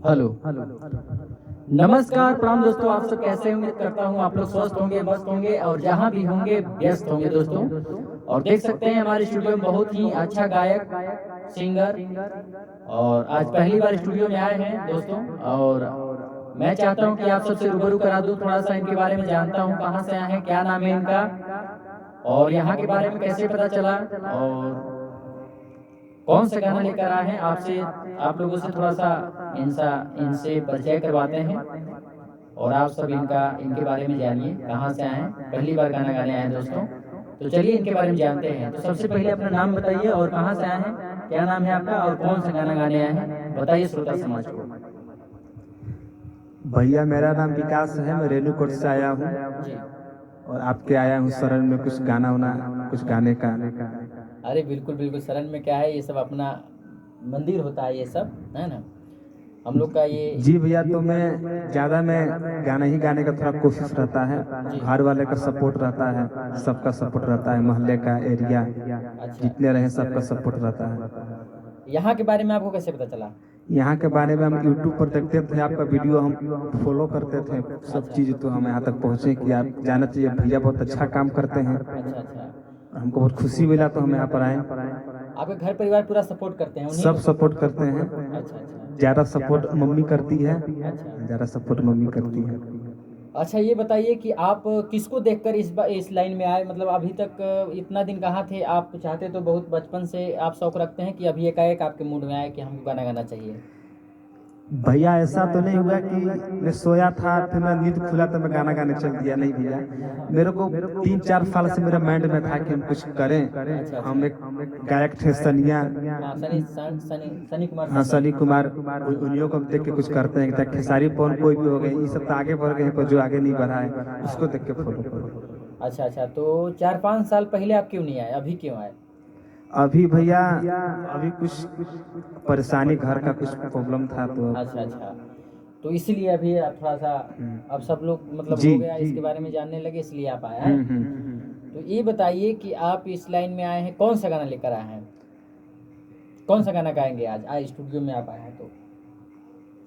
Hello. नमस्कार प्रणाम दोस्तों, आप सब कैसे हैं? उम्मीद करता हूँ आप लोग स्वस्थ होंगे, मस्त होंगे और जहाँ भी होंगे व्यस्त होंगे दोस्तों। और देख सकते हैं हमारे स्टूडियो में बहुत ही अच्छा गायक, सिंगर और आज पहली बार स्टूडियो में आए हैं दोस्तों। और मैं चाहता हूँ कि आप सबसे रूबरू करा दूँ, थोड़ा सा इनके बारे में जानता हूँ, कहाँ से आए हैं, क्या नाम है इनका और यहाँ के बारे में कैसे पता चला और कौन सा गाना लेकर आए हैं। आपसे आप लोगों से थोड़ा सा इनसे परिचय करवाते हैं और आप सब इनके बारे में जानिए, कहाँ से आए हैं, पहली बार गाना गाने आए हैं दोस्तों। तो चलिए इनके बारे में जानते हैं। तो सबसे पहले अपना नाम बताइए और कहाँ से आए हैं, क्या नाम है आपका और कौन सा गाना गाने आए हैं, बताइए श्रोता समाज को। भैया मेरा नाम विकास है, मैं रेणुकूट से आया हूँ जी। और आपके आया हूँ शरण में कुछ गाना वाना कुछ गाने का। अरे बिल्कुल बिल्कुल, शरण में क्या है, ये सब अपना मंदिर होता है, ये सब है ना हम लोग का ये। जी भैया, तो मैं गाना ही गाने का थोड़ा कोशिश रहता है, जी। घर वाले का सपोर्ट रहता है, सबका सपोर्ट रहता है, मोहल्ले का एरिया अच्छा, जितने रहे सबका सपोर्ट रहता है। यहाँ के बारे में आपको कैसे पता चला? यहाँ के बारे में हम यूट्यूब पर देखते थे, आपका वीडियो हम फॉलो करते थे, सब चीज़ तो हम यहाँ तक पहुँचे कि आप जाना चाहिए भैया बहुत अच्छा काम करते हैं। अच्छा अच्छा। हमको बहुत खुशी मिला तो हम यहाँ पर आए। आपके घर परिवार पूरा सपोर्ट करते हैं उन्हीं सब को? सपोर्ट करते हैं, अच्छा अच्छा। ज़्यादा सपोर्ट मम्मी करती है, अच्छा ज़्यादा सपोर्ट मम्मी करती है। अच्छा, ये बताइए कि आप किसको देखकर इस लाइन में आए, मतलब अभी तक इतना दिन कहाँ थे आप? चाहते तो बहुत बचपन से आप शौक रखते हैं कि अभी एकाएक आपके मूड में आए कि हमको गाना गाना चाहिए? भैया ऐसा तो नहीं हुआ कि मैं सोया था फिर मैं नींद खुला तो मैं गाना गाने चल दिया, नहीं भैया। मेरे को 3-4 साल से मेरे माइंड में था कि हम कुछ करें। अच्छा हम अच्छा। एक गायक थे सनिया, हाँ, सनी कुमार हाँ संगम। सनी कुमार, उन्हीं को हम देख के कुछ करते हैं कि खेसारी पवन कोई भी हो गए, ये सब तो आगे बढ़ गए हैं, पर जो आगे नहीं बढ़ा है उसको देख के फॉलो करो। अच्छा अच्छा, तो 4-5 साल पहले आप क्यों नहीं आए, अभी क्यों आए? अभी भैया अभी कुछ परेशानी, घर का कुछ प्रॉब्लम था तो अच्छा अच्छा, तो इसीलिए अभी आप थोड़ा सा, अब सब लोग मतलब जी हो गया इसके बारे में जानने लगे, इसलिए आप आए हैं। तो ये बताइए कि आप इस लाइन में आए हैं, कौन सा गाना लेकर आए हैं, कौन सा गाना गाएंगे आज आज स्टूडियो में आप आए हैं तो?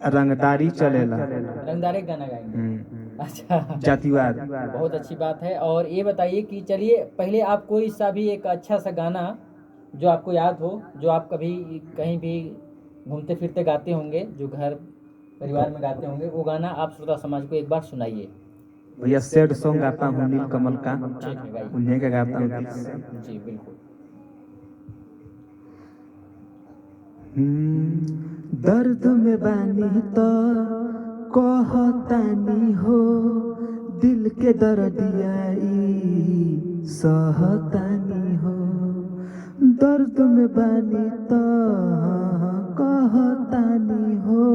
रंगदारी चलेला। रंगदार एक गाना गाएंगे? अच्छा, जातिवाद। बहुत अच्छी बात है। और ये बताइए कि चलिए पहले आप कोई सा भी एक अच्छा सा गाना जो आपको याद हो, जो आप कभी कहीं भी घूमते फिरते गाते होंगे, जो घर परिवार में गाते होंगे, वो गाना आप श्रोता समाज को एक बार सुनाइए। भैया सैड सॉन्ग गाता हूँ नील कमल का, ठीक है, गाइए। उन्हीं का गाता हूँ दिल से। जी बिल्कुल। दर्द में बानी तो कहतानी हो, दिल के दर्दियाई सहतानी हो। दर्द में बानी तो कहतानी हो,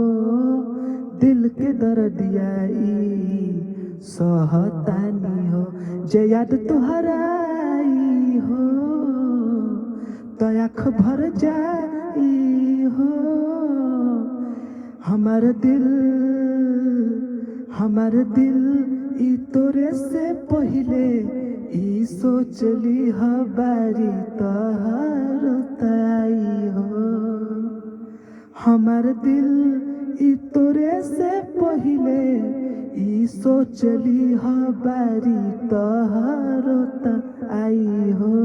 दिल के दर्दियाई सहतानी हो। जे याद तुहराई हो तो आँख भर जाई हो। हमार दिल ई तोरे से पहिले ई सोचली हबारी तहार ताई हो। हमार दिल ई तोरे से पहिले ई सोचली हबारी तहार ताई हो,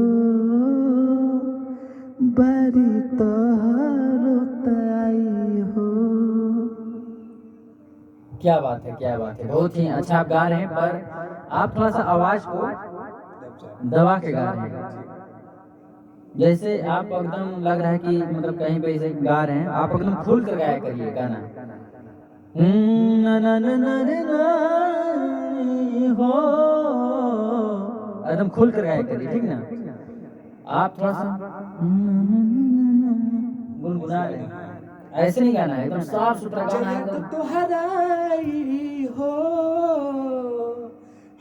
बारी तहार ताई हो। क्या बात है, क्या बात है, बहुत ही अच्छा आप गा रहे हैं, पर आप थोड़ा सा आवाज को दबा के गा रहे हैं। जैसे आप एकदम लग रहा है कि मतलब कहीं पे ऐसे गा रहे हैं, आप एकदम खुल कर गाया करिए गाना। ना ना ना ना रे ना हो, एकदम खुल कर गाया करिए, ठीक ना? आप थोड़ा सा गुनगुना रहे हैं, ऐसे नहीं गाना है, एकदम साफ सुथरा गाना है एकदम। तुहराई हो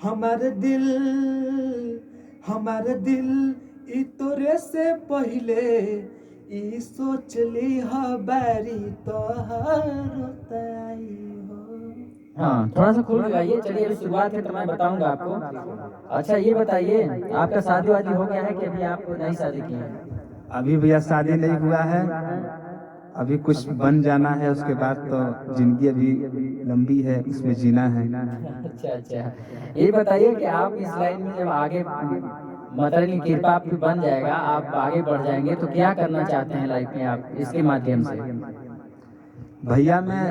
हमार दिल ई तोरे से पहिले ई सोचली हबारी तोहार ताई हो। हाँ, थोड़ा सा खुल के गाइए। चलिए अभी शुरुआत है तो मैं बताऊंगा आपको। अच्छा ये बताइए, आपका शादी वादी हो गया है कि अभी आप नई शादी की हैं? अभी भैया शादी नहीं हुआ है, अभी कुछ बन जाना है, उसके बाद तो जिंदगी अभी लंबी है, उसमें जीना है। अच्छा अच्छा, ये बताइए कि आप इस लाइन में जब आगे माता रानी की कृपा आपकी बन जाएगा, आप आगे बढ़ जाएंगे, तो क्या करना चाहते हैं लाइफ में आप इसके माध्यम से? भैया मैं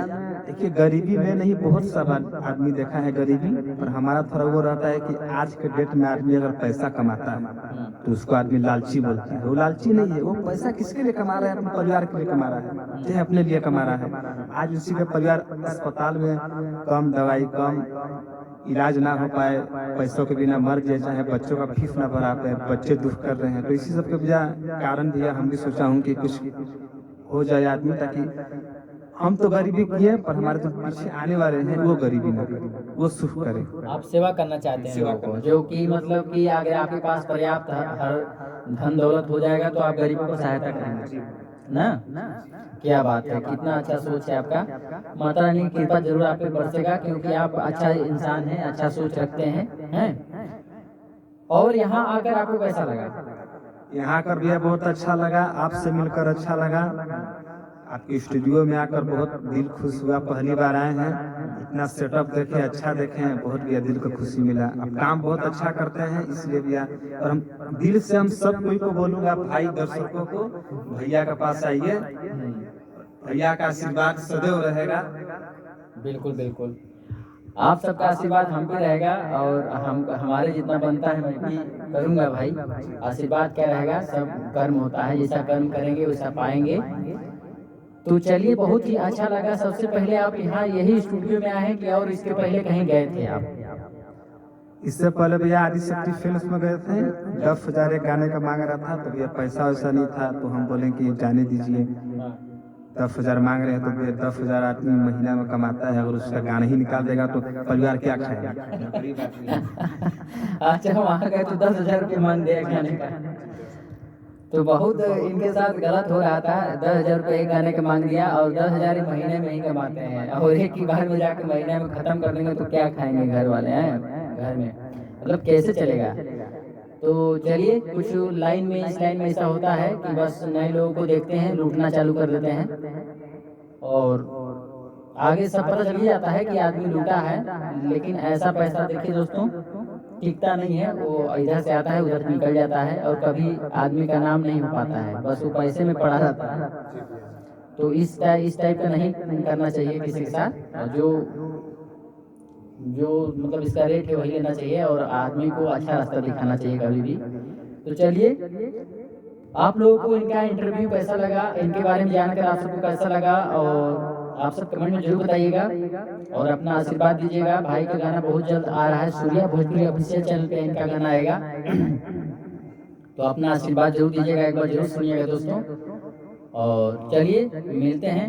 देखिए गरीबी में नहीं, बहुत सब आदमी देखा है गरीबी, पर हमारा थोड़ा वो रहता है कि आज के डेट में आदमी अगर पैसा कमाता है तो उसको आदमी लालची बोलता है। वो लालची नहीं है, वो पैसा किसके लिए कमा रहा है? अपने परिवार के लिए कमा रहा है, चाहे अपने लिए कमा रहा है। आज उसी का परिवार अस्पताल में कम दवाई, कम इलाज ना हो पाए, पैसों के बिना मर जाए, चाहे बच्चों का फीस ना भरा पाए, बच्चे दुख कर रहे हैं। तो इसी सब के वजह कारण भैया हम भी सोचा हूँ कि कुछ हो जाए आदमी, ताकि हम तो गरीबी किए पर हमारे जो पीछे आने वाले हैं वो गरीबी ना करें, वो सुख करें। आप सेवा करना चाहते हैं लोगों को, जो कि मतलब कि अगर आपके पास पर्याप्त हर धन दौलत हो जाएगा तो आप गरीबों को सहायता करेंगे ना। क्या बात है, कितना अच्छा सोच है आपका। माता रानी की कृपा जरूर आप पे बरसेगा, क्योंकि आप अच्छा इंसान हैं, अच्छा सोच रखते हैं। और यहाँ आकर आपको कैसा लगा? यहाँ आकर भैया बहुत अच्छा लगा, आपसे मिलकर अच्छा लगा, आपके स्टूडियो में आकर बहुत दिल खुश हुआ। पहली बार आए हैं, इतना सेटअप देखे, अच्छा देखे, बहुत भैया दिल को खुशी मिला। आप काम बहुत अच्छा करते हैं, इसलिए भैया, और हम दिल से हम सब कोई को बोलूंगा, भाई दर्शकों को, भैया के पास आइए, भैया का आशीर्वाद सदैव रहेगा। बिल्कुल बिल्कुल, आप सबका आशीर्वाद हम पे रहेगा, और हम हमारे जितना बनता है मैं भी करूँगा भाई। आशीर्वाद क्या रहेगा, सब कर्म होता है, जैसा कर्म करेंगे वैसा पाएंगे। तो चलिए, बहुत ही अच्छा लगा। सबसे पहले आप यहाँ यही स्टूडियो में आए हैं कि और इसके पहले कहीं गए थे आप? इससे पहले भैया आदिशक्ति फिल्म्स में गए थे, 10,000 एक गाने का मांग रहा था, तो भैया पैसा वैसा नहीं था, तो हम बोले कि जाने दीजिए, 10,000 मांग रहे हैं तो भैया 10,000 आदमी महीना में कमाता है, अगर उसका गाना ही निकाल देगा तो परिवार क्या खाएगा। अच्छा, वहाँ गए तो 10,000 रुपये मांग दिया गाने का, तो बहुत इनके साथ गलत हो रहा था। 10,000 रुपये एक गाने का मांग दिया, और 10,000 महीने में ही कमाते हैं, और एक ही बार में जाकर महीने में खत्म कर देंगे तो क्या खाएंगे घर वाले हैं घर में, मतलब कैसे चलेगा। तो चलिए, कुछ लाइन में, इस लाइन में ऐसा होता है कि बस नए लोगों को देखते हैं, लूटना चालू कर देते हैं, और आगे सब पता चल ही जाता है कि आदमी लूटा है। लेकिन ऐसा पैसा देखिए दोस्तों, टिकता नहीं है, वो इधर से आता है उधर निकल जाता है, और कभी आदमी का नाम नहीं हो पाता है, बस वो पैसे में पड़ा रहता है। तो इस टाइप का नहीं करना चाहिए किसी के साथ, और जो मतलब इसका रेट है वही लेना चाहिए, और आदमी को अच्छा रास्ता दिखाना चाहिए कभी भी। तो चलिए, आप लोगों को इनका इंटरव्यू कैसा लगा, इनके बारे में जानकर आप सबको कैसा लगा, और आप सब कमेंट में जरूर बताइएगा, और अपना आशीर्वाद दीजिएगा। भाई का गाना बहुत जल्द आ रहा है, सूर्या भोजपुरी ऑफिशियल चैनल पे इनका गाना आएगा। तो अपना आशीर्वाद जरूर दीजिएगा, एक बार जरूर सुनिएगा दोस्तों। और चलिए, मिलते हैं।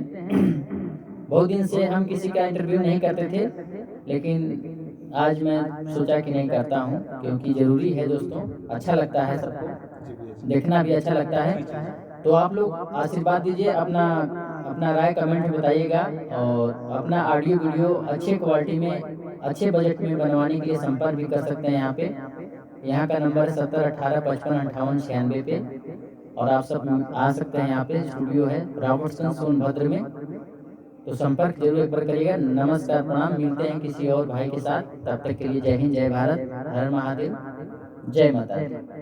बहुत दिन से हम किसी का इंटरव्यू नहीं करते थे, लेकिन आज मैं सोचा कि नहीं करता हूँ, क्योंकि ज़रूरी है दोस्तों, अच्छा लगता है सबको, देखना भी अच्छा लगता है। तो आप लोग आशीर्वाद दीजिए, अपना राय कमेंट में बताइएगा, और अपना ऑडियो वीडियो अच्छे क्वालिटी में, अच्छे बजट में बनवाने के लिए संपर्क भी कर सकते हैं यहाँ पे। यहाँ का नंबर है 70 18 55 58 96 पे, और आप सब आ सकते हैं। यहाँ पे स्टूडियो है रॉबर्टसन सोनभद्र में, तो संपर्क जरूर एक बार करिएगा। नमस्कार, प्रणाम, मिलते हैं किसी और भाई के साथ, तब तक के लिए जय हिंद, जय भारत, हर महादेव, जय माता दी।